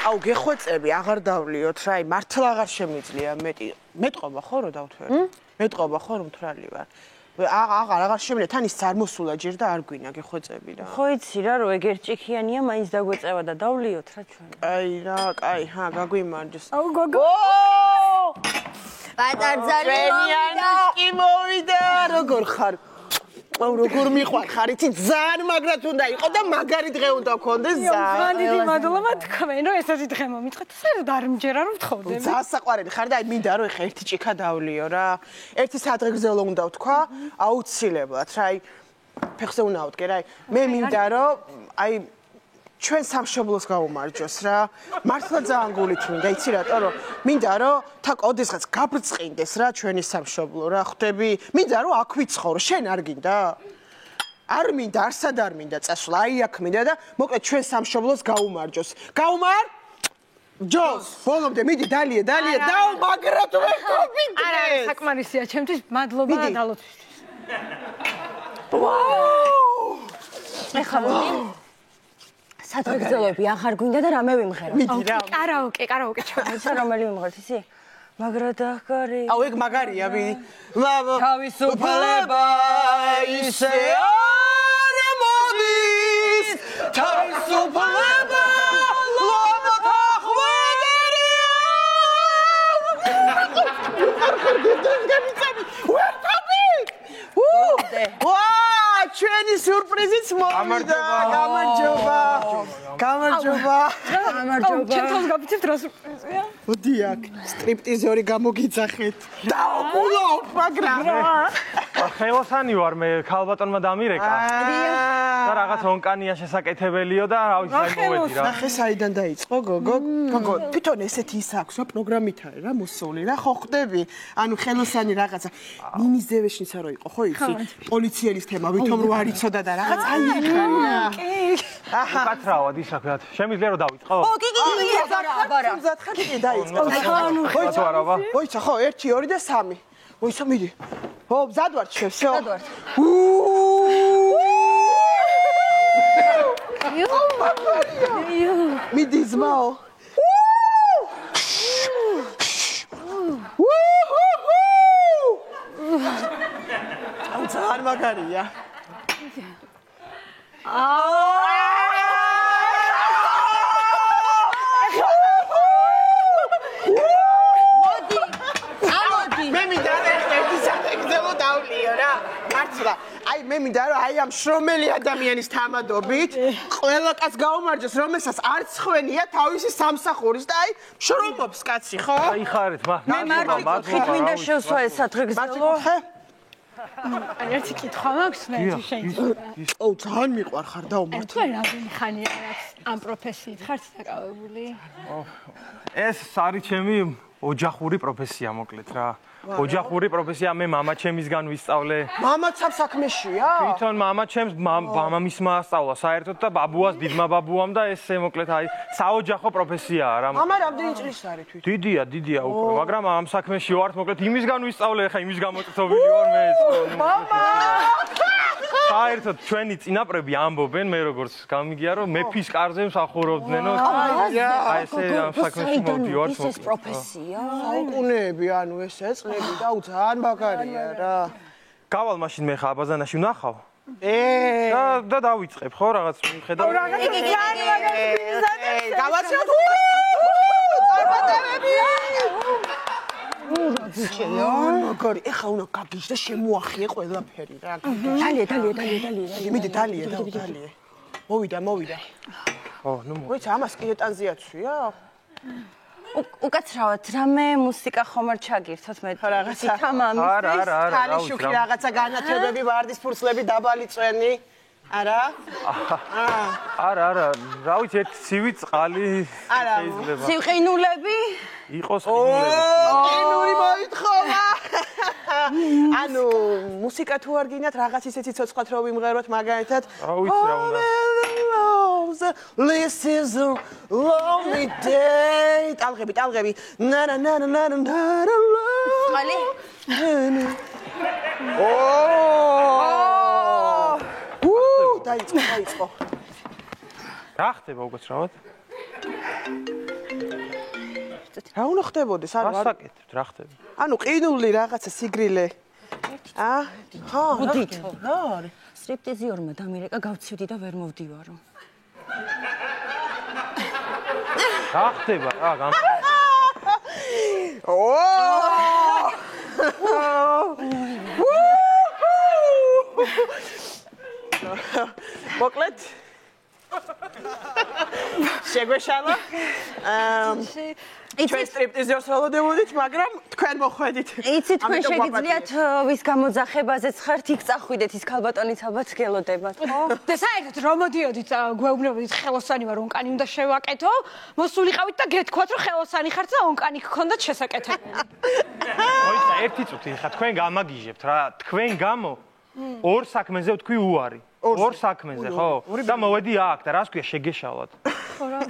აუ გეხვეწები აღარ დავლიოთ რა მართლა აღარ შემიძლია მეტყობა ხო რომ დავთვერო მეტყობა ხო რომ მთრალი ვარ აღარ შემიძლია თან ის არ მოსულა ჯერ და არ გვინა გეხვეწები რა ხო იცი რა რომ ეგ ერთჭიქიანია მაინც დაგვეწევა და დავლიოთ რა ჩვენ აი რა კაი გაგვიმარჯოს აუ გოგო პატარძალი კი მოვიდა როგორ ხარ აუ როგორ მიყვარ ხარ იცი ძალიან მაგრად უნდა იყო და მაგარი დღე უნდა გქონდეს ძალიან დიდი მადლობა თქვენ რომ ესეთი დღე მომიწყეთ საერთოდ არ მჯერა რომ ვთხოვდები ძალიან საყვარელი ხარ და აი მინდა რომ ეხა ერთი ჭიქა დავლიო რა ერთი სადღეგრძელო უნდა ვთქვა აუცილებლად რა აი ფეხზე უნდა ავდგე რა აი მე მინდა რომ აი ჩვენ სამშობლოს გავუმარჯოს რა მართლა ძალიან გულით მინდა იცი რატო რომ მინდა რომ თა ოდესღაც გაბრწყინდეს რა ჩვენი სამშობლო რა ხვდები მინდა რომ აქ ვიცხოვრო შენ არ გინდა არ მინდა არსად არ მინდა წასვლა აი აქ მინდა და მოკლედ ჩვენ სამშობლოს გავუმარჯოს გაუმარ ჯოს ბოლომდე მიდი დალია დაუ მაგრად ვერ გობინდრე არა საკმარისია ჩემთვის მადლობა დალოთვისთვის ვაუ ეხლა სადღეგრძელოები აღარ გვინდა და რამე ვიმღერო. მიდი რა. კარაოკე ჩავარდა. რომელი ვიმღერთ ისი? მაგრადახარი. აუ ეგ მაგარია მიდი. თავისუფლება ისე არ მოდის. თავისუფლება ჩვენი სიურპრიზიც მოვიდა. გამარჯობა. ჩემთვის გაფიცებთ რა სიურპრიზია? მოდი აქ სტრიპტიზორი გამოგიძახეთ. დაუყულოთ, მაგრამ ხელოსანი ვარ მე ქალბატონმა დამირეკა. და რაღაც ონკანია შესაკეთებელიო და რავი საიმოვედი რა. ნახე საიდან დაიწყო გოგო? გოგო, თვითონ ესეთი ის აქვს რა პროგრამით არის რა მოსული რა ხო ხვდები? ანუ ხელოსანი რაღაცა ნინის ძევეშნიცა რო იყო ხო იცი? პოლიციელის თემა ვითომ რო არ იცოდა და რაღაც აი ეხლა რა. უკაცრავად ისაქეთ. შემიძლია რომ დავიწყო? კი ზათხარ კი დაიწყო. ხო არა. ოიცა ხო 1 2 და 3. ოიცა მიდი. ო მზად ვარ შევ. მზად ვარ. მიდი ზმაო. აუ ძალიან მაგარია. მე მინდა რომ აი ამ შრომელი ადამიანის თამადობით ყველა კაცს გაუმარჯოს რომელსაც არც ხვენია თავისი სამსახურის და აი შრომობს კაცი ხო? აი ხარეთ მე მარტივ მინდა შევსვა ეს სადღეგრძელო ან ერთი კითხვა მაქვს მე შეიძლება ო ძალიან მიყვარხარ დაუმართ თქვენ რამდენი ხანია ამ პროფესიით ხართ დაკავებული? ეს არის ჩემი ოჯახური პროფესია მოკლედ რა. ოჯახური პროფესია მე მამა ჩემისგან ვისწავლე. მამაც ამ საქმეშია? თვითონ მამა ჩემს მამამისმა ასწავლა საერთოდ და ბაბუას დიდმა ბაბუამ და ესე მოკლედ აი საოჯახო პროფესიაა რა. მამა რამდენი წლის არის თვითონ? დიდია უკვე, მაგრამ ამ საქმეში ვარ მოკლედ იმისგან ვისწავლე ხა იმის გამოწვეული ვარ მე ეს. მამა! საერთოდ ჩვენი წინაპრები ამბობენ მე როგორც გამიგია რომ მეფის კარზე მსახურობდნენ აი ესე ამ საქმეში მოვდივარ ეს პროფესია? საუკუნეები ანუ ეს ეწლები და ძალიან მაგარია რა. გავალ მაშინ მე ხა აბაზანაში ვნახავ. და დავიწყებ ხო რაღაც მიხედავ. გავაცნობ. მაგარი, ეხლა უნდა გაგიჟ და შემოახიე ყველაფერი რა. დალია. მიდი დალია. მოვიდა. ხო, ნუ მოიცა ამას კიდე ტანზიაცია? უკაცრავად რამე მუსიკა ხომ არ ჩაგირთოთ მე რაღაცა თამამის არა თალიშუქი რაღაცა განათებები ვარდის ფურცლები დაბალი წვენი არა არა რა ვიცი ერთ ცივი წყალი შეიძლება სიყინულები იყოს ყინული მოითხოვა ანუ მუსიკა თუ არ გინდათ რაღაც ისეთი ცოცხლად რო ვიმღეროთ მაგალითად რა ვიცი რა უნდა This is a lonely day. Talgebi. Na. Qali? დაიწყო. რა ხდება უკაცრავად? რა უნდა ხდებოდეს? ვასაკეთებ, რა ხდება? ანუ ყინული რაღაცა სიგრილე. ხა, რა არის? სტრიპტიზიორმა დამირეკა გავცივდი და ვერ მოვდივარო. რა ხდება? რა მოკლედ შეგვეშალა ჩვენ სტრიპტიზიორს ველოდებოდით, მაგრამ თქვენ მოხვედით. იცით, თქვენ შეგიძლიათ ვის გამოძახებაზეც ხართ, იქ წახვიდეთ, ის ქალბატონიც ალბათ გელოდებათ, ხო? და საერთოდ რომ მოდიოდით, გვეუბნებოდით ხელოსანი ვარ, ონკანი უნდა შევაკეთო, მოსულიყავით და გეთქვათ, რომ ხელოსანი ხართ და ონკანი გქონდათ შესაკეთებელი. მოიცა, ერთი წუთი, ხა თქვენ გამაგიჟებთ რა, თქვენ გამო ორ საქმეზე ვთქვი უარი. ორ საქმეზე, ხო? და მოვედი აქ და რას ქვია შეგეშალოთ. ხო რა.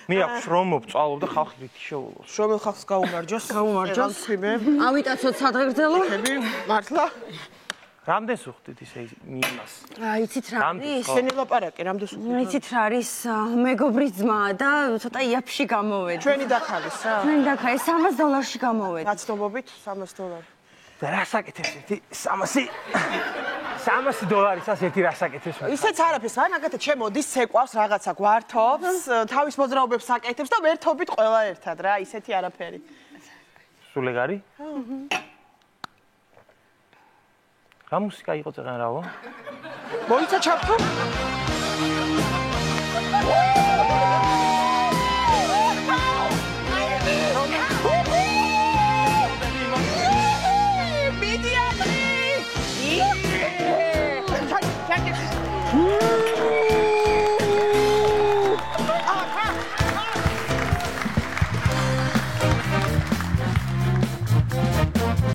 მე აქვს რომ მოვწვალობ და ხალხი რითი შეულოს. შრომელ ხალხს გაუმარჯოს. ვთქვიმე. ავიტაცოთ სადღეგრძელო? მართლა? რამდენს უხდით ისე იმას? იცით რა არის? შენი ლაპარაკი, რამდენს უხდით? იცით რა არის? მეგობრის ძმაა და ცოტა იაფში გამოვედი. ჩვენი დაქალის რა? ჩვენი დაქალი $300 გამოვედი. ნაცნობობით $300. და რა საკეთებს ერთი 300 ერთი რა საკეთებს? ისეც არაფერს, მაგათაც შემოდის, ცეკვავს რაღაცა გვართობს, თავის მოძრაობებს აკეთებს და ვერთობით ყველა ერთად რა, ისეთი არაფერი. სულ ეგ არის? რა მუსიკა იყო წეგან რავო? მოიცა ჩაფთო?